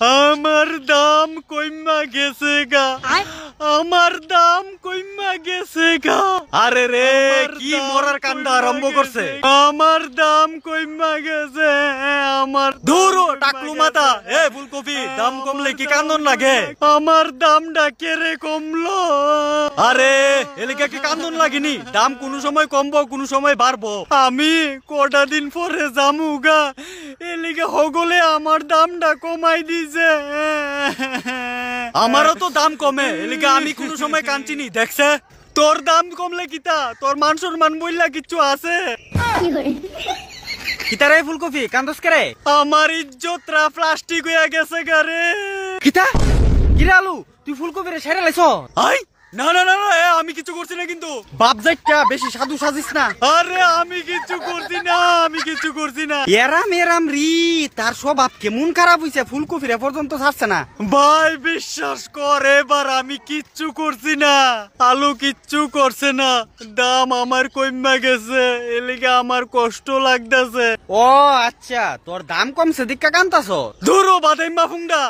আমার দাম কইমা গেছে গা, আমার দাম কইমা গেছে গা। আরে রে কি মরার কান্দা আরম্ভ করছে। আমার দাম কইমা গেছে, আমার ধুরো টাকলু মাথা। এ ফুলকপি, দাম কমলে কি কান্দন লাগে? আমার দামটা কেরে কমলো? আরে এলিকা কি কান্দন লাগেনি? দাম কোনো সময় কমবো, কোনো সময় বাড়বো। আমি কটা দিন পরে জামুগা, এলিকা হগলে আমার দামটা কমাই দিছে। আমারও তো দাম কমে, এলিকা আমি কোনো সময় কাঞ্চিনি। দেখছে তোর দাম কমলে কিতা, তোর মান সম্মান বইলা কিচ্ছু আছে? কিতারে ফুলকপি কান্দস করে? আমার ইজ্জতরা প্লাস্টিক হয়ে গেছে গারে। কিতা কিরে আলু, তুই ফুলকপিরে ছেড়ে লাইছ? আই না না না না, আমি কিছু করছি না কিন্তু। বাপ যাইটা বেশি সাধু সাজিস না। আরে আমি কিছু করছি না, আমি কিছু করছি না। এরাম এরাম রি, তার স্বভাব কেমন খারাপ হইছে, ফুলকপিরে পর্যন্ত ছাড়ছে না। ভাই বিশ্বাস কর, এবার আমি কিচ্ছু করছি না। আলু কিচ্ছু করছে না, দাম আমার কইমা গেছে, এলিগে আমার কষ্ট লাগতেছে। ও আচ্ছা, তোর দাম কমছে দিক্কা কান্তাছ? ধরো বাদাইমা ফুংডা,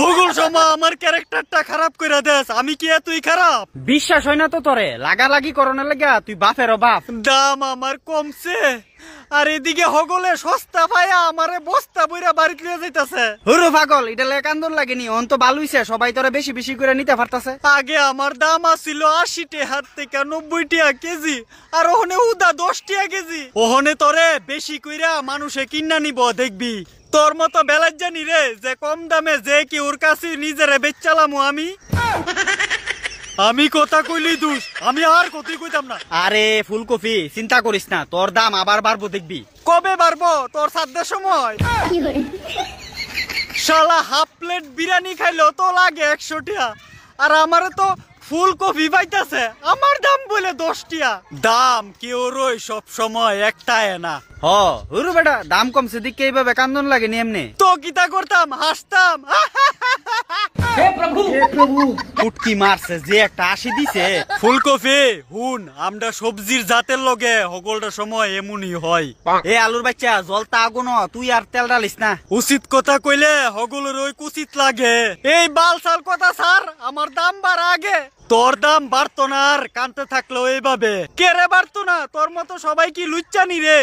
ওগুল সময় আমার ক্যারেক্টারটা খারাপ কইরা দেস। আমি কি এতই খারাপ? বিশ্বাস হয় না তো তোরে, লাগালাগি করনের লাগা তুই বাপেরও বাপ। দাম আমার কমছে, আর এদিকে হগলে সস্তা পায়া আমারে বস্তা বইরা বাড়িতে লিয়ে যাইতাছে। হুরু পাগল, এটা লে কান্দন লাগেনি, অন তো ভালো হইছে, সবাই তোরে বেশি বেশি করে নিতে পারতাছে। আগে আমার দাম আছিল ৮০ টাকা থেকে ৯০ টাকা কেজি, আর ওহনে উদা ১০ টাকা কেজি। ওহনে তোরে বেশি কইরা মানুষে কিনা নিব, দেখবি। তোর মতো বেলাজ জানি রে যে কম দামে যে কি ওর কাছে নিজেরে বেচালামু আমি। আমি কথা কইলি দুষ, আমি আর কথাই কইতাম না। আরে ফুলকপি চিন্তা করিস না, তোর দাম আবার বাড়বো দেখবি। কবে বাড়বো? তোর সাধ্যের সময়। শালা হাফ প্লেট বিরিয়ানি খাইলো তো লাগে ১০০ টাকা, আর আমারে তো ফুলকপি পাইতাছে আমার দাম বলে ১০ টাকা। দাম কেউ রই সব সময় একটাই না। হ হুরু বেটা, দাম কমছে দিকে এইভাবে কান্দন লাগেনি এমনি। তো কিতা করতাম, হাসতাম। হে প্রভু উটকি মারছে যে একটা হাসি দিছে। ফুলকপি হুন, আমরা সবজির জাতের লগে হগলটা সময় এমনই হয়। এ আলুর বাচ্চা, জলটা আগুন, তুই আর তেল ডালিস না। উচিত কথা কইলে হগলের ওই কুচিত লাগে। এই বালসাল কথা স্যার, আমার দাম বাড়া আগে। তোর দাম বাড়তো না আর কানতে থাকলো এইভাবে। কেরে বাড়তো না? তোর মতো সবাই কি লুচ্চানি রে?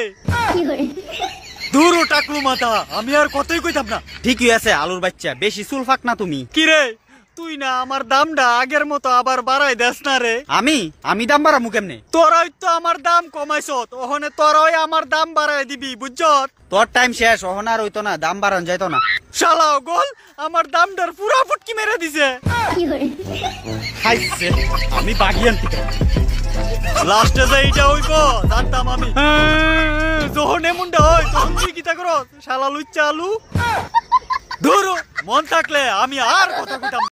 দূর টাকলু মাথা, আমি আর কতই কইতাম না। ঠিকই আছে আলুর বাচ্চা, বেশি চুল ফাক না তুমি। কিরে তুই না আমার দামটা আগের মতো আবার বাড়াই দেস না রে? আমি দাম বাড়ামু কেমনে? তোরাই তো আমার দাম কমাইছ, ওখানে তোরাই আমার দাম বাড়াই দিবি, বুঝছত? তোর টাইম শেষ, ওহন আর হইতো না, দাম বাড়ান যাইতো না। শালা গোল আমার দামটার পুরা ফুটকি মেরে দিছে। খাইছে আমি বাগিয়ান থেকে লাস্টে যে এইটা হইব জানতাম আমি। যখন এমনটা হয় তখন তুই কিতা করস শালা লুচ্চা আলু। ধরো মন থাকলে আমি আর কথা কইতাম।